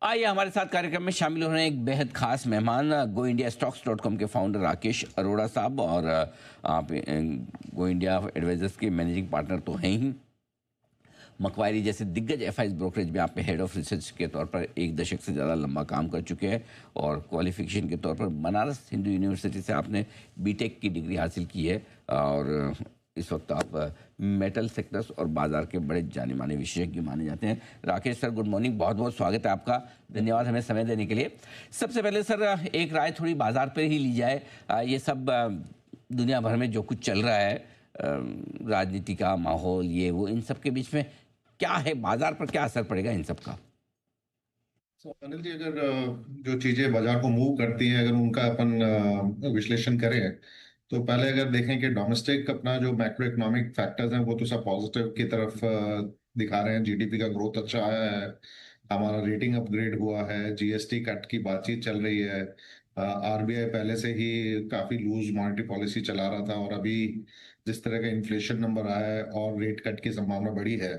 आइए हमारे साथ कार्यक्रम में शामिल हो रहे हैं एक बेहद खास मेहमान go India stocks dot com के फाउंडर राकेश अरोड़ा साहब। और आप गो इंडिया एडवाइजर्स के मैनेजिंग पार्टनर तो हैं ही। मकवायरी जैसे दिग्गज एफआईज ब्रोकरेज में आप हेड ऑफ रिसर्च के तौर पर एक दशक से ज़्यादा लंबा काम कर चुके हैं। और क्वालिफिकेशन के तौर पर बनारस हिंदू यूनिवर्सिटी से आपने बीटेक की डिग्री हासिल की है। और इस वक्त आप मेटल सेक्टर्स और बाजार के बड़े जाने माने विशेषज्ञ माने जाते हैं। राकेश सर, गुड मॉर्निंग, बहुत बहुत स्वागत है आपका। धन्यवाद हमें समय देने के लिए। सबसे पहले सर, एक राय थोड़ी बाजार पर ही ली जाए। ये सब दुनिया भर में जो कुछ चल रहा है, राजनीति का माहौल, ये वो, इन सब के बीच में क्या है, बाजार पर क्या असर पड़ेगा इन सब का? अनिल जी, अगर जो चीजें बाजार को मूव करती हैं, अगर उनका अपन विश्लेषण करें, तो पहले अगर देखें कि डोमेस्टिक अपना जो मैक्रो इकोनॉमिक फैक्टर्स हैं वो तो सब पॉजिटिव की तरफ दिखा रहे हैं। जीडीपी का ग्रोथ अच्छा आया है, हमारा रेटिंग अपग्रेड हुआ है, जीएसटी कट की बातचीत चल रही है। आरबीआई पहले से ही काफी लूज मॉनेटरी पॉलिसी चला रहा था, और अभी जिस तरह का इन्फ्लेशन नंबर आया है और रेट कट की संभावना बढ़ी है,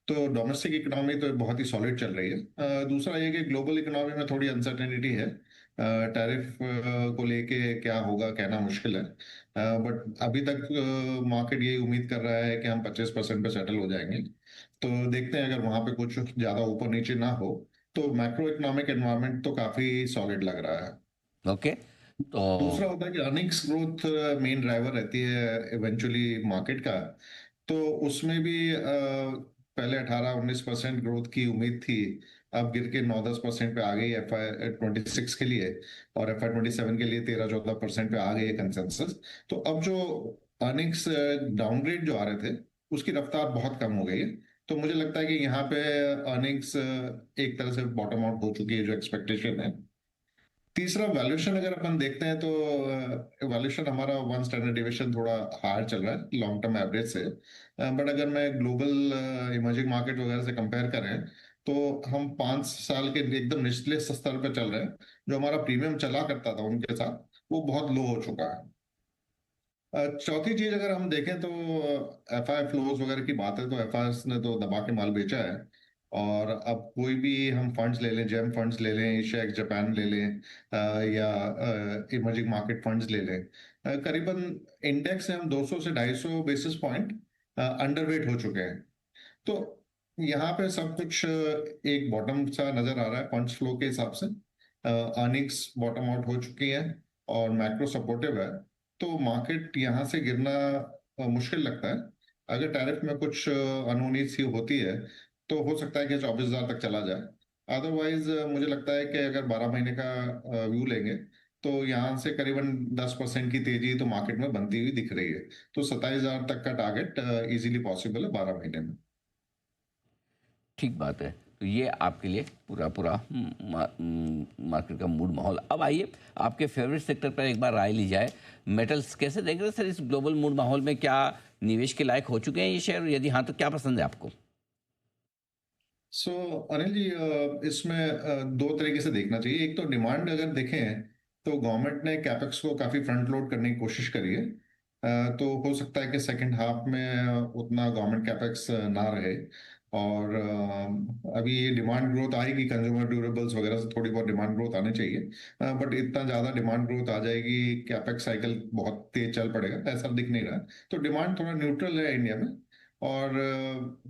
तो डोमेस्टिक इकोनॉमी तो बहुत ही सॉलिड चल रही है। दूसरा ये कि ग्लोबल इकोनॉमी में थोड़ी अनसर्टेनिटी है। टैरिफ को लेके क्या होगा कहना मुश्किल है, बट अभी तक मार्केट यही उम्मीद कर रहा है कि हम 25% पे सेटल हो जाएंगे। तो देखते हैं, अगर वहां पे कुछ ज्यादा ऊपर नीचे ना हो तो मैक्रो इकोनॉमिक एनवायरनमेंट तो काफी सॉलिड लग रहा है। ओके। तो दूसरा होता है कि अर्निंग्स ग्रोथ मेन ड्राइवर रहती है इवेंचुअली मार्केट का। तो उसमें भी पहले 18-19% ग्रोथ की उम्मीद थी, अब गिर के 9-10% पे आ गई FY 26 के लिए। और FY 27 के लिए 13-14% पे आ गई है कंसेंसस। तो अब जो अर्निंग्स डाउनग्रेड जो आ रहे थे, उसकी रफ्तार बहुत कम हो गई है। तो मुझे लगता है कि यहाँ पे अर्निंग्स एक तरह से बॉटम आउट हो चुकी है, जो एक्सपेक्टेशन है। तीसरा वैल्यूएशन अगर अपन देखते हैं, तो वैल्यूएशन हमारा वन स्टैंडर्ड डिविएशन थोड़ा हायर चल रहा है लॉन्ग टर्म एवरेज से। बट अगर मैं ग्लोबल इमर्जिंग मार्केट वगैरह से कंपेयर करें, तो हम 5 साल के एकदम निचले स्तर पर चल रहे हैं। जो हमारा प्रीमियम चला करता था उनके साथ, वो बहुत लो हो चुका है। चौथी चीज अगर हम देखें, तो एफआई फ्लोज वगैरह की बात है, तो एफआई ने तो दबा के माल बेचा है। और अब कोई भी हम फंड्स ले लें, जेम फंड्स ले लें, एशिया जापान ले लें, या इमर्जिंग मार्केट फंड्स ले लें, करीबन इंडेक्स से हम 200 से 250 बेसिस पॉइंट अंडरवेट हो चुके हैं। तो यहाँ पे सब कुछ एक बॉटम सा नजर आ रहा है फंड्स फ्लो के हिसाब से। अर्निंग्स बॉटम आउट हो चुकी है और मैक्रो सपोर्टिव है। तो मार्केट यहाँ से गिरना मुश्किल लगता है। अगर टैरिफ में कुछ अनहोनी सी होती है, तो हो सकता है कि 24,000 तक चला जाए। अदरवाइज मुझे लगता है कि अगर 12 महीने का व्यू लेंगे, तो यहाँ से करीबन 10% की तेजी तो मार्केट में बनती हुई दिख रही है। तो 27,000 तक का टारगेट इजीली पॉसिबल है 12 महीने में। ठीक बात है। तो ये आपके लिए पूरा पूरा मार्केट का मूड माहौल। अब आइए आपके फेवरेट सेक्टर पर एक बार राय ली जाए। मेटल्स कैसे देख रहे हैं सर इस ग्लोबल मूड माहौल में? क्या निवेश के लायक हो चुके हैं ये शेयर? यदि हाँ, तो क्या पसंद है आपको? सो अनिल जी, इसमें दो तरीके से देखना चाहिए। एक तो डिमांड अगर देखें, तो गवर्नमेंट ने कैपेक्स को काफी फ्रंट लोड करने की कोशिश करी है। तो हो सकता है कि सेकंड हाफ में उतना गवर्नमेंट कैपेक्स ना रहे। और अभी ये डिमांड ग्रोथ आएगी, कंज्यूमर ड्यूरेबल्स वगैरह से थोड़ी बहुत डिमांड ग्रोथ आनी चाहिए। बट इतना ज्यादा डिमांड ग्रोथ आ जाएगी, कैपेक्स साइकिल बहुत तेज चल पड़ेगा, ऐसा दिख नहीं रहा है। तो डिमांड थोड़ा न्यूट्रल है इंडिया में। और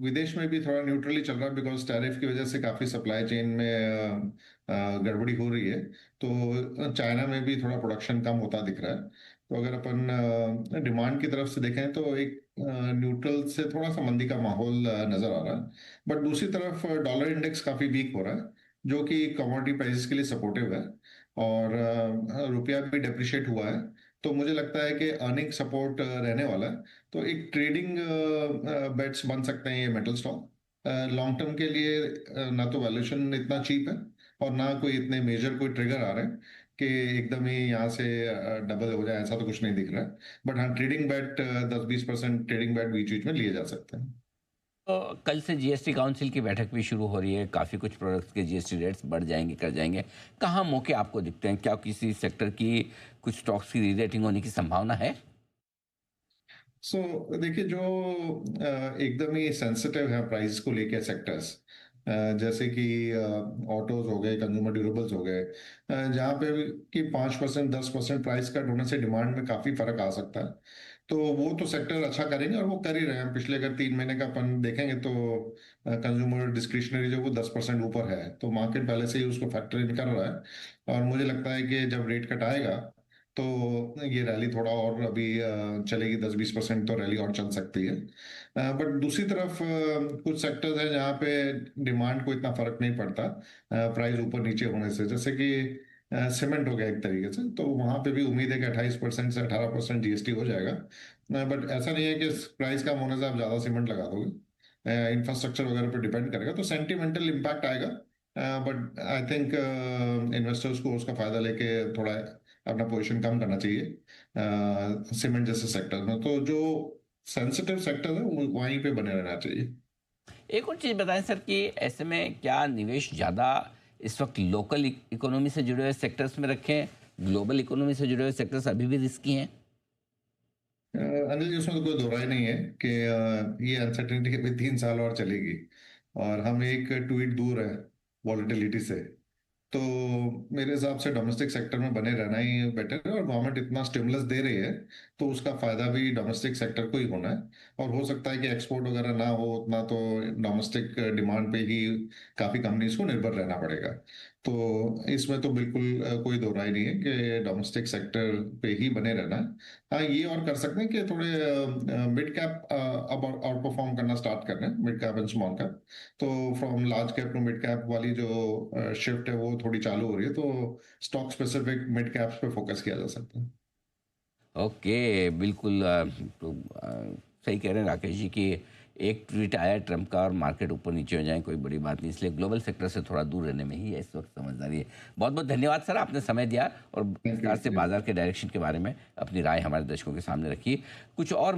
विदेश में भी थोड़ा न्यूट्रली चल रहा है, बिकॉज टैरिफ की वजह से काफी सप्लाई चेन में गड़बड़ी हो रही है। तो चाइना में भी थोड़ा प्रोडक्शन कम होता दिख रहा है। तो अगर अपन डिमांड की तरफ से देखें, तो एक न्यूट्रल से थोड़ा सा मंदी का माहौल नजर आ रहा है। बट दूसरी तरफ डॉलर इंडेक्स काफी वीक हो रहा है, जो कि कमोडिटी प्राइसेस के लिए सपोर्टिव है। और रुपया भी डेप्रिशिएट हुआ है। तो मुझे लगता है कि अर्निंग सपोर्ट रहने वाला है। तो एक ट्रेडिंग बेट्स बन सकते हैं ये मेटल स्टॉक लॉन्ग टर्म के लिए। ना तो वैल्यूएशन इतना चीप है, और ना कोई इतने मेजर कोई ट्रिगर आ रहे हैं कि एकदम ही यहाँ से डबल हो जाए, ऐसा तो कुछ नहीं दिख रहा है। बट हाँ, ट्रेडिंग बेट 10-20% ट्रेडिंग बेट बीच बीच में लिए जा सकते हैं। तो कल से जीएसटी काउंसिल की बैठक भी शुरू हो रही है। काफ़ी कुछ प्रोडक्ट्स के जीएसटी रेट्स बढ़ जाएंगे, कर जाएंगे। कहाँ मौके आपको दिखते हैं? क्या किसी सेक्टर की कुछ स्टॉक्स की री रेटिंग होने की संभावना है? सो देखिए, जो एकदम ही सेंसिटिव है प्राइस को लेके सेक्टर्स, जैसे कि ऑटोज हो गए, कंज्यूमर ड्यूरेबल्स हो गए, जहाँ पे कि 5% 10% प्राइस कट होने से डिमांड में काफी फर्क आ सकता है। तो वो तो सेक्टर अच्छा करेंगे और वो कर ही रहे हैं। पिछले अगर 3 महीने का अपन देखेंगे तो कंज्यूमर डिस्क्रिशनरी जो वो 10% ऊपर है, तो मार्केट पहले से ही उसको फैक्टर इन कर रहा है। और मुझे लगता है कि जब रेट कट आएगा तो ये रैली थोड़ा और अभी चलेगी, 10-20% तो रैली और चल सकती है। बट दूसरी तरफ कुछ सेक्टर्स हैं जहाँ पे डिमांड को इतना फर्क नहीं पड़ता प्राइस ऊपर नीचे होने से, जैसे कि सीमेंट हो गया एक तरीके से। तो वहां पे भी उम्मीद है कि 28% से 18% जीएसटी हो जाएगा। बट ऐसा नहीं है कि प्राइस कम होने से आप ज्यादा सीमेंट लगा दोगे, इंफ्रास्ट्रक्चर वगैरह पे डिपेंड करेगा, तो सेंटिमेंटल इम्पैक्ट आएगा। बट आई थिंक इन्वेस्टर्स को उसका फायदा लेके थोड़ा अपना पोजीशन कम करना चाहिए सीमेंट जैसे सेक्टर में। तो जो सेंसिटिव सेक्टर है वो वहीं पे बने रहना चाहिए। एक और चीज़ बताएं सर कि ऐसे में क्या निवेश ज़्यादा इस वक्त लोकल इकोनॉमी से जुड़े हुए सेक्टर्स में रखें, ग्लोबल इकोनॉमी से जुड़े हुए सेक्टर्स अभी भी रिस्की हैं? अनिल जी, उसमें तो कोई दो राय नहीं है कि ये अनसर्टेनिटी अभी 3 साल और चलेगी, और हम एक ट्वीट दूर है वॉलेटिलिटी से। तो मेरे हिसाब से डोमेस्टिक सेक्टर में बने रहना ही बेटर है, और गवर्नमेंट इतना स्टिमुलस दे रही है तो उसका फायदा भी डोमेस्टिक सेक्टर को ही होना है। और हो सकता है कि एक्सपोर्ट वगैरह ना हो उतना, तो डोमेस्टिक डिमांड पे ही काफी कंपनीज को निर्भर रहना पड़ेगा। तो इसमें तो बिल्कुल कोई दो राय नहीं है कि डोमेस्टिक सेक्टर पे ही बने रहना है। हाँ, ये और कर सकते हैं कि थोड़े मिड कैप अब आउट परफॉर्म करना स्टार्ट कर रहे हैं, mid cap and small cap. तो from large cap to mid cap वाली जो शिफ्ट है वो थोड़ी चालू हो रही है, तो स्टॉक स्पेसिफिक मिड कैप्स पे फोकस किया जा सकता है। ओके, बिल्कुल। तो सही कह रहे हैं राकेश जी कि एक ट्वीट आया ट्रम्प का और मार्केट ऊपर नीचे हो जाए कोई बड़ी बात नहीं, इसलिए ग्लोबल सेक्टर से थोड़ा दूर रहने में ही इस वक्त समझदारी है। बहुत बहुत धन्यवाद सर, आपने समय दिया और थैंक विस्तार से यू। बाजार के डायरेक्शन के बारे में अपनी राय हमारे दर्शकों के सामने रखी। कुछ और